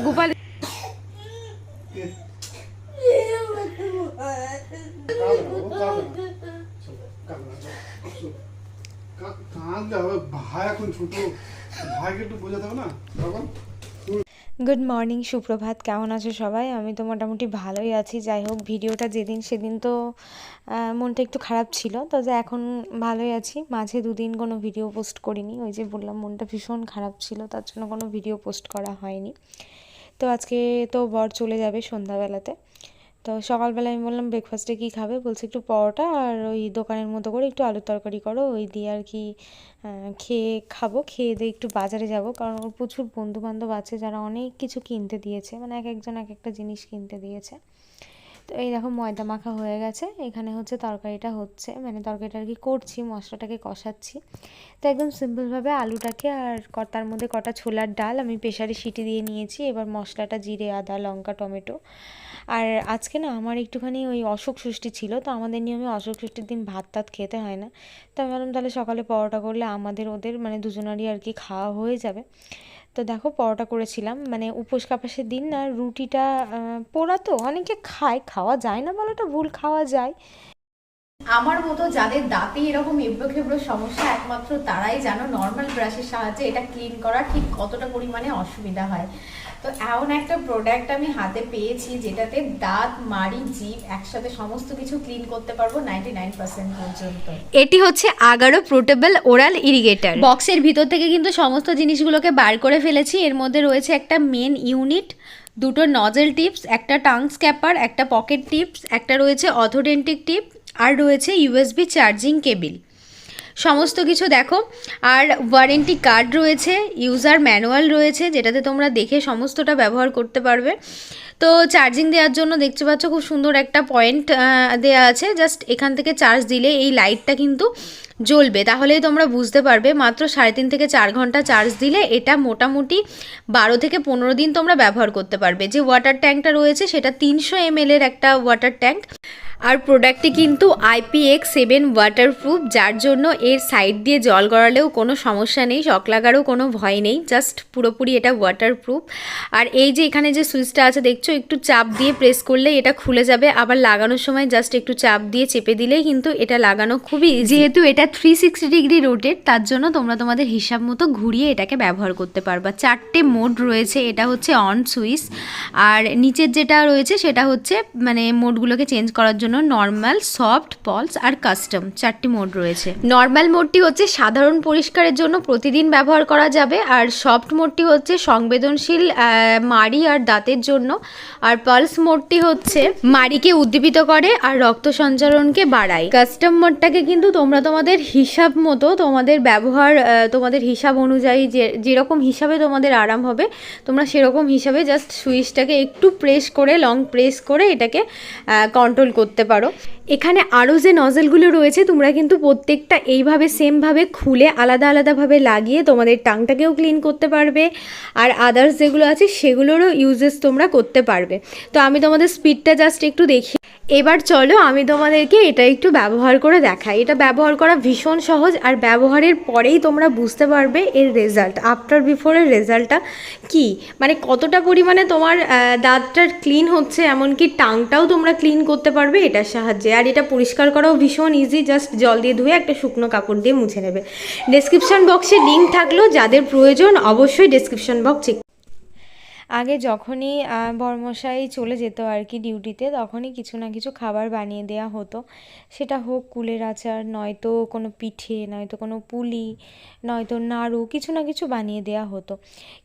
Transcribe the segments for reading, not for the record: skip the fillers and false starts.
গোপাল ভাই এখন ছোট, ভাইকে একটু বোঝাতে হবে না তখন। গুড মর্নিং, সুপ্রভাত। কেমন আছো সবাই? আমি তো মোটামুটি ভালোই আছি। যাই হোক, ভিডিওটা যেদিন সেদিন তো মনটা একটু খারাপ ছিল, তো যে এখন ভালোই আছি। মাঝে দুদিন কোনো ভিডিও পোস্ট করিনি, ওই যে বললাম মনটা ভীষণ খারাপ ছিল, তার জন্য কোনো ভিডিও পোস্ট করা হয়নি। তো আজকে তো বর চলে যাবে সন্ধ্যাবেলাতে, তো সকালবেলা আমি বললাম ব্রেকফাস্টে কী খাবে, বলছে একটু পরোটা আর ওই দোকানের মতো করে একটু আলুর তরকারি করো, ওই দিয়ে আর কি খেয়ে খাবো। খেয়ে দিয়ে একটু বাজারে যাব, কারণ ওর প্রচুর বন্ধুবান্ধব আছে যারা অনেক কিছু কিনতে দিয়েছে, মানে এক একজন এক একটা জিনিস কিনতে দিয়েছে। তো এই দেখো ময়দা মাখা হয়ে গেছে, এখানে হচ্ছে তরকারিটা হচ্ছে, মানে তরকারিটা আর কি করছি, মশলাটাকে কষাচ্ছি। তো একদম সিম্পলভাবে আলুটাকে আর তার মধ্যে কটা ছোলার ডাল আমি প্রেশারে সিটি দিয়ে নিয়েছি। এবার মশলাটা জিরে, আদা, লঙ্কা, টমেটো। আর আজকে না আমার একটুখানি ওই অশোক ষষ্ঠী ছিল, তো আমাদের নিয়মে অশোক ষষ্ঠীর দিন ভাত টাত খেতে হয় না। তো আমি ভাবলাম তাহলে সকালে পরোটা করলে আমাদের ওদের মানে দুজনারই আর কি খাওয়া হয়ে যাবে। তো দেখো পরোটা করেছিলাম, মানে উপোস কাপাসের দিন না রুটিটা পোড়া তো অনেকে খায়, খাওয়া যায় না বলাটা ভুল, খাওয়া যায়। আমার মতো যাদের দাঁতে এরকম এবড়ো খেবড়ো সমস্যা, একমাত্র তারাই জানো নর্মাল ব্রাশের সাহায্যে এটা ক্লিন করা ঠিক কতটা পরিমাণে অসুবিধা হয়। তো এমন একটা প্রোডাক্ট আমি হাতে পেয়েছি যেটাতে দাঁত, মাড়ি, জিভ একসাথে সমস্ত কিছু ক্লিন করতে পারবো 99% পর্যন্ত। এটি হচ্ছে আগারো পোর্টেবল ওরাল ইরিগেটর। বক্সের ভিতর থেকে কিন্তু সমস্ত জিনিসগুলোকে বার করে ফেলেছি। এর মধ্যে রয়েছে একটা মেন ইউনিট, দুটো নজেল টিপস, একটা টাং স্ক্যাপার, একটা পকেট টিপস, একটা রয়েছে অথোডেন্টিক টিপ, আর রয়েছে ইউএসবি চার্জিং কেবিল। সমস্ত কিছু দেখো, আর ওয়ারেন্টি কার্ড রয়েছে, ইউজার ম্যানুয়াল রয়েছে, যেটাতে তোমরা দেখে সমস্তটা ব্যবহার করতে পারবে। তো চার্জিং দেওয়ার জন্য দেখতে পাচ্ছ খুব সুন্দর একটা পয়েন্ট দেওয়া আছে, জাস্ট এখান থেকে চার্জ দিলে এই লাইটটা কিন্তু জ্বলবে, তাহলেই তোমরা বুঝতে পারবে। মাত্র 3.5 থেকে 4 ঘন্টা চার্জ দিলে এটা মোটামুটি 12 থেকে 15 দিন তোমরা ব্যবহার করতে পারবে। যে ওয়াটার ট্যাঙ্কটা রয়েছে সেটা 300 ml এর একটা ওয়াটার ট্যাঙ্ক, আর প্রোডাক্টটি কিন্তু IPX7 ওয়াটারপ্রুফ, যার জন্য এর সাইড দিয়ে জল গড়ালেও কোনো সমস্যা নেই, শক লাগারও কোনো ভয় নেই, জাস্ট পুরোপুরি এটা ওয়াটারপ্রুফ। আর এই যে এখানে যে সুইচটা আছে দেখছো, একটু চাপ দিয়ে প্রেস করলেই এটা খুলে যাবে, আবার লাগানোর সময় জাস্ট একটু চাপ দিয়ে চেপে দিলেই কিন্তু এটা লাগানো খুবই, যেহেতু এটা 360 ডিগ্রি রোটেট, তার জন্য তোমরা তোমাদের হিসাব মতো ঘুরিয়ে এটাকে ব্যবহার করতে পারবা। 4টে মোড রয়েছে, এটা হচ্ছে অন সুইচ, আর নিচের যেটা রয়েছে সেটা হচ্ছে মানে মোডগুলোকে চেঞ্জ করার জন্য নর্মাল, সফট, পলস আর কাস্টম, 4টি মোড রয়েছে। নর্মাল মোডটি হচ্ছে সাধারণ পরিষ্কারের জন্য প্রতিদিন ব্যবহার করা যাবে, আর সফট মোডটি হচ্ছে সংবেদনশীল মাড়ি আর দাঁতের জন্য, আর পালস মোডটি হচ্ছে মাড়িকে উদ্দীপিত করে আর রক্ত সঞ্চালনকে বাড়ায়। কাস্টম মোডটাকে কিন্তু তোমরা তোমাদের হিসাব মতো, তোমাদের ব্যবহার, তোমাদের হিসাব অনুযায়ী যেরকম হিসাবে তোমাদের আরাম হবে তোমরা সেরকম হিসাবে জাস্ট সুইচটাকে একটু প্রেস করে, লং প্রেস করে এটাকে কন্ট্রোল করতে পারো। এখানে আরও যে নজেলগুলো রয়েছে তোমরা কিন্তু প্রত্যেকটা এইভাবে সেমভাবে খুলে আলাদা আলাদাভাবে লাগিয়ে তোমাদের টাংটাকেও ক্লিন করতে পারবে, আর আদার্স যেগুলো আছে সেগুলোরও ইউজেস তোমরা করতে পারবে। তো আমি তোমাদের স্পিডটা জাস্ট একটু দেখি। এবার চলো আমি তোমাদেরকে এটা একটু ব্যবহার করে দেখাই। এটা ব্যবহার করা ভীষণ সহজ, আর ব্যবহারের পরেই তোমরা বুঝতে পারবে এর রেজাল্ট, আফটার বিফোরের রেজাল্টটা কি, মানে কতটা পরিমাণে তোমার দাঁতটা ক্লিন হচ্ছে, এমনকি টাংটাও তোমরা ক্লিন করতে পারবে এটার সাহায্যে। আর এটা পরিষ্কার করাও ভীষণ ইজি, জাস্ট জল দিয়ে ধুয়ে একটা শুকনো কাপড় দিয়ে মুছে নেবে। ডেসক্রিপশন বক্সে লিঙ্ক থাকলো, যাদের প্রয়োজন অবশ্যই ডেসক্রিপশন বক্স চেক। আগে যখনই বরমশাই চলে যেত আর কি ডিউটিতে, তখনই কিছু না কিছু খাবার বানিয়ে দেওয়া হতো, সেটা হোক কুলের আচার, নয়তো কোনো পিঠে, নয়তো কোনো পুলি, নয়তো নাড়ু, কিছু না কিছু বানিয়ে দেওয়া হতো।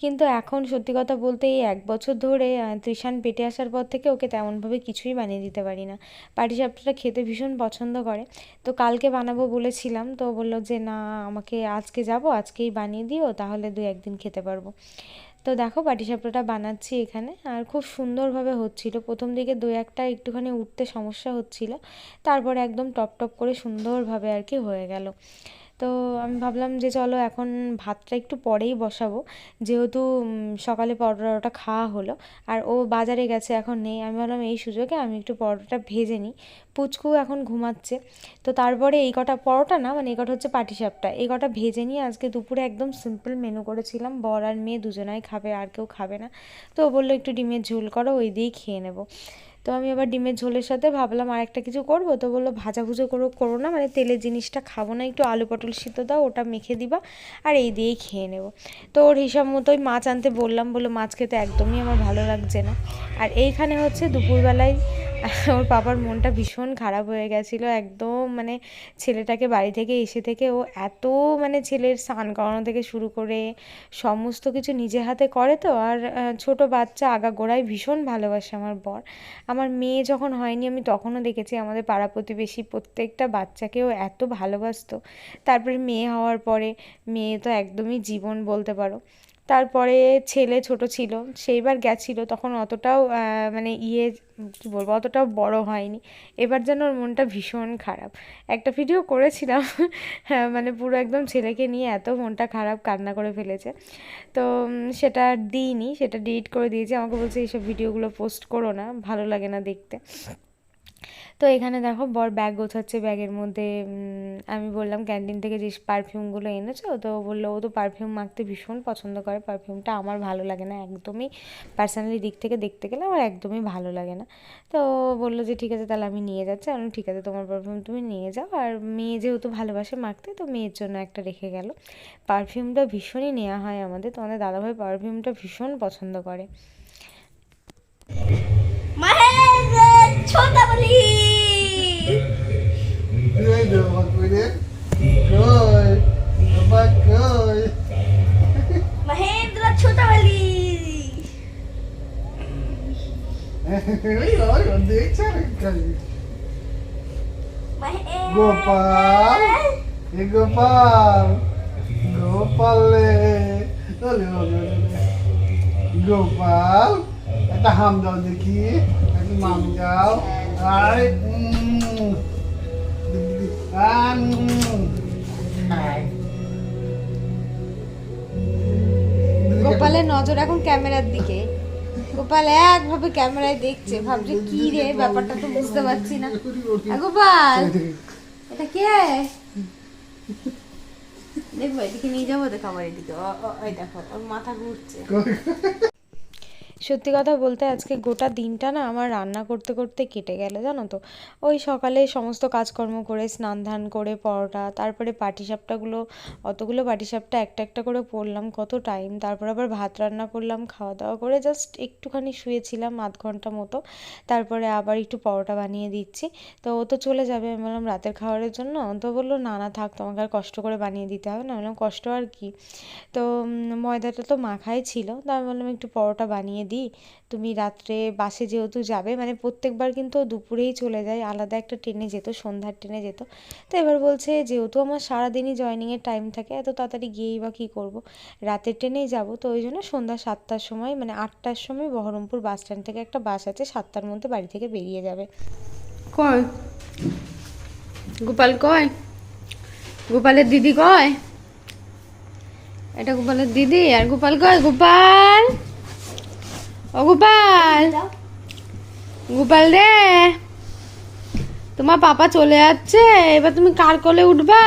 কিন্তু এখন সত্যি কথা বলতে এই 1 বছর ধরে তৃষান পেটে আসার পর থেকে ওকে তেমনভাবে কিছুই বানিয়ে দিতে পারি না। পাটিসাপটাটা খেতে ভীষণ পছন্দ করে, তো কালকে বানাবো বলেছিলাম, তো বললো যে না, আমাকে আজকে যাব, আজকেই বানিয়ে দিও, তাহলে 2-1 দিন খেতে পারবো। তো দেখো পাটিসাপটাটা বানাচ্ছি এখানে, আর খুব সুন্দরভাবে হচ্ছিল। প্রথম দিকে 2-1টা একটুখানি উঠতে সমস্যা হচ্ছিল, তারপরে একদম টপ টপ করে সুন্দরভাবে আর কি হয়ে গেল। তো আমি ভাবলাম যে চলো এখন ভাতটা একটু পরেই বসাবো, যেহেতু সকালে পরোটা খাওয়া হলো আর ও বাজারে গেছে এখন নেই। আমি ভাবলাম এই সুযোগে আমি একটু পরোটাটা ভেজে নিই। পুচকু এখন ঘুমাচ্ছে, তো তারপরে এই কটা পরোটা না, মানে এই কটা হচ্ছে পাটিসাপটা, এই কটা ভেজে নিয়ে আজকে দুপুরে একদম সিম্পল মেনু করেছিলাম। বর আর মেয়ে দুজনাই খাবে, আর কেউ খাবে না। তো ও বললো একটু ডিমের ঝোল করো, ওই দিয়েই খেয়ে নেবো। তো আমি আবার ডিমের ঝোলের সাথে ভাবলাম আর একটা কিছু করবো, তো বললো ভাজা ভুজো করো না, মানে তেলের জিনিসটা খাবো না, একটু আলু পটল সিদ্ধ দাও, ওটা মেখে দিবা আর এই দিয়েই খেয়ে নেবো। তো ওর হিসাব মতোই মাছ আনতে বললাম, বললো মাছ খেতে একদমই আমার ভালো লাগছে না। আর এইখানে হচ্ছে দুপুরবেলায় ওর বাবার মনটা ভীষণ খারাপ হয়ে গেছিলো একদম, মানে ছেলেটাকে বাড়ি থেকে এসে থেকে ও এত মানে ছেলের স্নান করানো থেকে শুরু করে সমস্ত কিছু নিজে হাতে করে। তো আর ছোট বাচ্চা আগাগোড়ায় ভীষণ ভালোবাসে আমার বর। আমার মেয়ে যখন হয়নি আমি তখনও দেখেছি আমাদের পাড়া প্রতিবেশী প্রত্যেকটা বাচ্চাকেও এত ভালোবাসতো। তারপরে মেয়ে হওয়ার পরে মেয়ে তো একদমই জীবন বলতে পারো। তারপরে ছেলে ছোট ছিল, সেইবার গেছিলো তখন অতটাও মানে কী বলবো, অতটাও বড় হয়নি। এবার যেন ওর মনটা ভীষণ খারাপ। একটা ভিডিও করেছিলাম হ্যাঁ, মানে পুরো একদম ছেলেকে নিয়ে এত মনটা খারাপ, কান্না করে ফেলেছে। তো সেটা আর দিইনি, সেটা ডিলিট করে দিয়েছি। আমাকে বলছে এইসব ভিডিওগুলো পোস্ট করো না, ভালো লাগে না দেখতে। তো এখানে দেখো বর ব্যাগ গোছাচ্ছে, ব্যাগের মধ্যে আমি বললাম ক্যান্টিন থেকে যে পারফিউমগুলো এনেছো, তো বললো ও তো পারফিউম মাখতে ভীষণ পছন্দ করে, পারফিউমটা আমার ভালো লাগে না একদমই, পার্সোনালি দিক থেকে দেখতে গেলে আমার একদমই ভালো লাগে না। তো বললো যে ঠিক আছে তাহলে আমি নিয়ে যাচ্ছি। আমি ঠিক আছে তোমার পারফিউম তুমি নিয়ে যাও, আর মেয়ে যেহেতু ভালোবাসে মাখতে তো মেয়ের জন্য একটা রেখে গেল। পারফিউমটা ভীষণই নেওয়া হয় আমাদের, তোমাদের দাদাভাই পারফিউমটা ভীষণ পছন্দ করে। ছোটা বলি Koi được mà koi đến. Koi. Apa koi. Mahendra ছোটা বলি Rồi còn điếc chắc là koi. Gopal. Hey Gopal. Gopal le. Gopal. একটা হাম দাও দেখি, একটা মাম দাও। আরে গোপালের নজর এখন ক্যামেরার দিকে। গোপাল একভাবে ক্যামেরায় দেখছে, ভাবছে কি রে ব্যাপারটা তো বুঝতে পারছি না। গোপাল এটা কে? দেখবো এদিকে নিয়ে যাবো, দেখাবো এদিকে। ওই দেখো ওর মাথা ঘুরছে। সত্যি কথা বলতে আজকে গোটা দিনটা না আমার রান্না করতে করতে কেটে গেল জানো তো। ওই সকালে সমস্ত কাজকর্ম করে স্নান ধান করে পরোটা, তারপরে পাটিসাপটাগুলো, অতগুলো পাটিসাপটা একটা একটা করে পড়লাম, কত টাইম। তারপর আবার ভাত রান্না করলাম, খাওয়া দাওয়া করে জাস্ট একটুখানি শুয়েছিলাম আধ ঘন্টা মতো। তারপরে আবার একটু পরোটা বানিয়ে দিচ্ছি। তো ও তো চলে যাবে, আমি বললাম রাতের খাবারের জন্য। তো বললো না না থাক, তোমাকে আর কষ্ট করে বানিয়ে দিতে হবে না। বললাম কষ্ট আর কি, তো ময়দাটা তো মাখাই ছিল। তো আমি বললাম একটু পরোটা বানিয়ে দিই, তুমি রাত্রে বাসে যেহেতু যাবে, মানে প্রত্যেকবার কিন্তু দুপুরেই চলে যায়, আলাদা একটা ট্রেনে যেত, সন্ধ্যার ট্রেনে যেত। তো এবার বলছে যেহেতু আমার সারাদিনই জয়েনিংয়ের টাইম থাকে, এত তাড়াতাড়ি গিয়েই বা কী করবো, রাতের ট্রেনেই যাব। তো ওই জন্য সন্ধ্যা 7টার সময়, মানে 8টার সময় বহরমপুর বাস স্ট্যান্ড থেকে একটা বাস আছে, 7টার মধ্যে বাড়ি থেকে বেরিয়ে যাবে। কয় গোপাল কয়, গোপালের দিদি কয়, এটা গোপালের দিদি। আর গোপাল কয় গোপাল, ও গোপাল, গোপাল রে তোমার পাপা চলে যাচ্ছে, এবার তুমি কার কোলে উঠবা,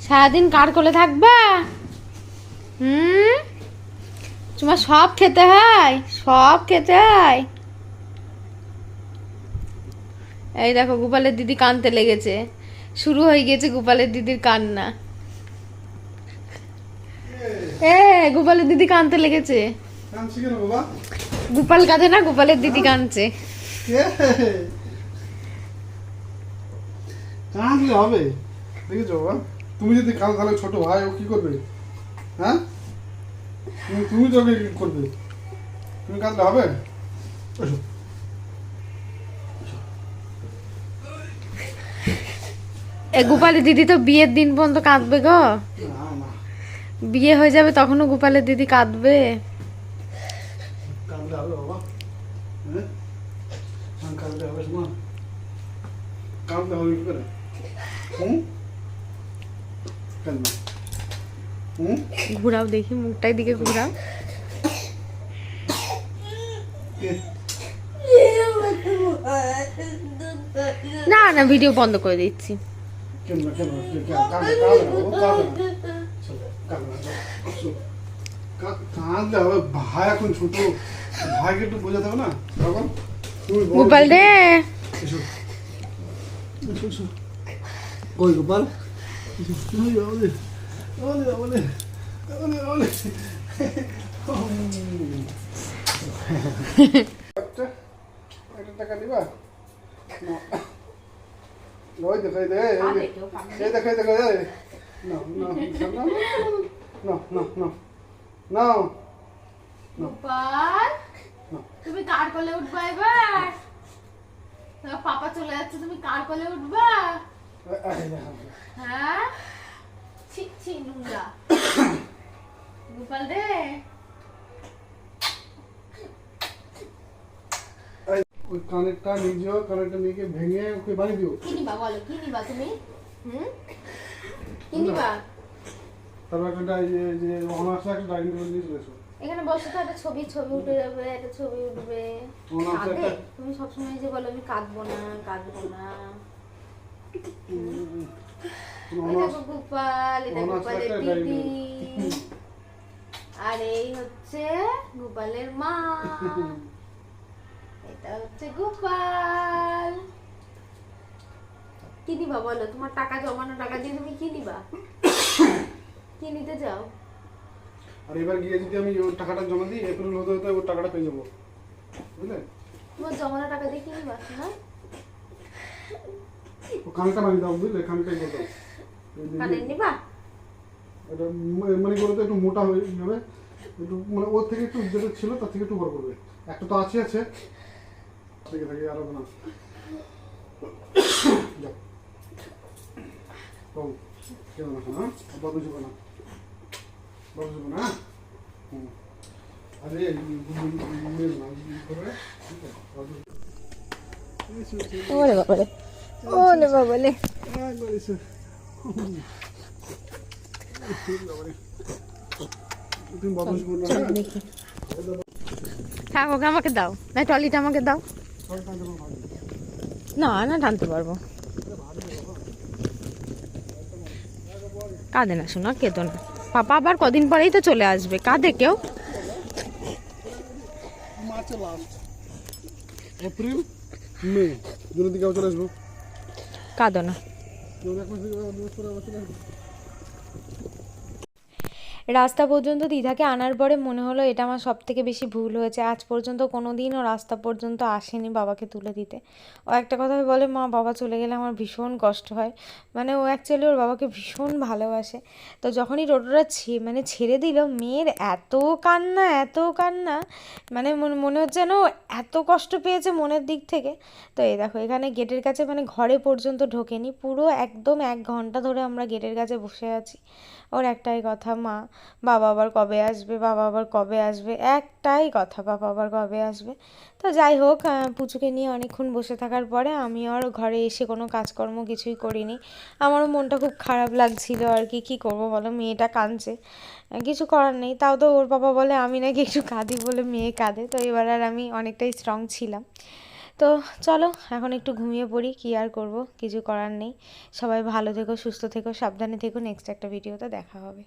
সারাদিন কার কোলে থাকবা? তোমার সব খেতে হয়, সব খেতে হয়। এই দেখো গোপালের দিদি কাঁদতে লেগেছে, শুরু হয়ে গেছে গোপালের দিদির কান্না। গোপালের দিদি কাঁদতে লেগেছে। গোপাল কাঁদে না, গোপালের দিদি কাঁদছে। কাঁদলে হবে, দেখেছো বাবা? তুমি যদি কাল তাহলে ছোট ভাই ও কি করবে? হ্যাঁ, তুমি তো ওকে করবে, তুমি কাঁদলে হবে? গোপালের দিদি তো বিয়ের দিন পর্যন্ত কাঁদবে গো, বিয়ে হয়ে যাবে তখনও গোপালের দিদি কাঁদবে। কাঁদলে হবে বাবা, হ্যাঁ কাঁদলে হবে, শোনা কাঁদলে হবে কি করে? কেন হুম ঘুরাও দেখি, মুখটাই দিকে ঘুরাও। না না, ভিডিও বন্ধ করে দিচ্ছি। কেন কেন কাঁদলে হবে, ভাই এখন ছোট, ভাইকে একটু বোঝাতে হবে না তখন। তুমি বড়। গোপাল রে, এসো এসো এসো। কই গোপাল? একটা টাকা দিবা? ওই দেখাই দে, এই দেখাই দেখা যায়। না না না না না না। গোপাল, তুমি কার কোলে উঠবা এবার? তোমার পাপা চলে যাচ্ছে, তুমি কার কোলে উঠবা? হ্যাঁ, ছি ছি নোংরা। গোপাল রে, ওই কানেরটা নিয়ে যাও, কানেরটা নিয়ে গিয়ে ভেঙে ওকে বানিয়ে দিও। কি নিবা বলো, কি নিবা তুমি? কি নিবা? তারপর একটা যে অনার্স একটা ডাইনিং টেবিল নিয়ে চলে এসো। এখানে বসে তো একটা ছবি উঠে যাবে, একটা ছবি উঠবে। অনার্স কাঁদে? একটা তুমি সবসময় যে বলো আমি কাঁদবো না, কাঁদবো না। এটা অনার্স গোপাল, এটা অনার্স গোপালের একটা দিদি, ডাইনিং আর এই হচ্ছে গোপালের মা। এটা হচ্ছে গোপাল। কি নিবা বলো? তোমার টাকা জমানো টাকা দিয়ে তুমি কি নিবা? কি নিতে যাও? আর এবার গিয়ে যদি আমি ওর টাকাটা জমা দিই, এপ্রিল হতে হতে ওর টাকাটা পেয়ে যাবো, বুঝলে? তোমার জমানো টাকা দিয়ে কি নিবা না? ও কানটা বানিয়ে দাও, বুঝলে? কানটাই করতে কানের নিবা? এটা মানে করে তো একটু মোটা হয়ে যাবে, একটু মানে ওর থেকে একটু যেটা ছিল তার থেকে একটু বড় করবে। একটা তো আছে থেকে থাকে আরো না। যাও বাবু, কেন না? হ্যাঁ বাবু যাবো না, বাবু যাবো না। আরে ওরে বাবারে, ওরে বাবারে। তুমি বাবু যাবো না। থাক, ওকে আমাকে দাও, না ট্রলিটা আমাকে দাও। না না, টানতে পারবো। কাঁদে না শোনা, কেঁদো না। পাপা আবার কদিন পরেই তো চলে আসবে, কাঁদে কেউ? মার্চে লাস্ট, এপ্রিল মে জুনের দিকে চলে আসবো। কাঁদো না। এক মাস থেকে চলে আসবো। রাস্তা পর্যন্ত দিদাকে আনার পরে মনে হলো এটা আমার সব থেকে বেশি ভুল হয়েছে। আজ পর্যন্ত কোনো দিনও রাস্তা পর্যন্ত আসেনি বাবাকে তুলে দিতে। ও একটা কথা বলে, মা বাবা চলে গেলে আমার ভীষণ কষ্ট হয়। মানে ও অ্যাকচুয়ালি ওর বাবাকে ভীষণ ভালোবাসে। তো যখনই টোটোটা ছেড়ে দিল, মেয়ের এত কান্না, এত কান্না, মানে মনে হচ্ছে যেন ও এত কষ্ট পেয়েছে মনের দিক থেকে। তো এই দেখো, এখানে গেটের কাছে মানে ঘরে পর্যন্ত ঢোকেনি, পুরো একদম 1 ঘন্টা ধরে আমরা গেটের কাছে বসে আছি। ওর একটাই কথা, মা বাবা আবার কবে আসবে, বাবা আবার কবে আসবে, একটাই কথা, বাবা আবার কবে আসবে। তো যাই হোক, পুচুকে নিয়ে অনেকক্ষণ বসে থাকার পরে আমি আর ঘরে এসে কোনো কাজকর্ম কিছুই করিনি। আমারও মনটা খুব খারাপ লাগছিল আর কি। কী করবো বলো, মেয়েটা কাঁদছে, কিছু করার নেই। তাও তো ওর বাবা বলে আমি নাকি একটু কাঁদি বলে মেয়ে কাঁদে। তো এবার আর আমি অনেকটাই স্ট্রং ছিলাম। তো চলো এখন একটু ঘুমিয়ে পড়ি, কী আর করব, কিছু করার নেই। সবাই ভালো থেকো, সুস্থ থেকো, সাবধানে থেকো। নেক্সট একটা ভিডিওতে দেখা হবে।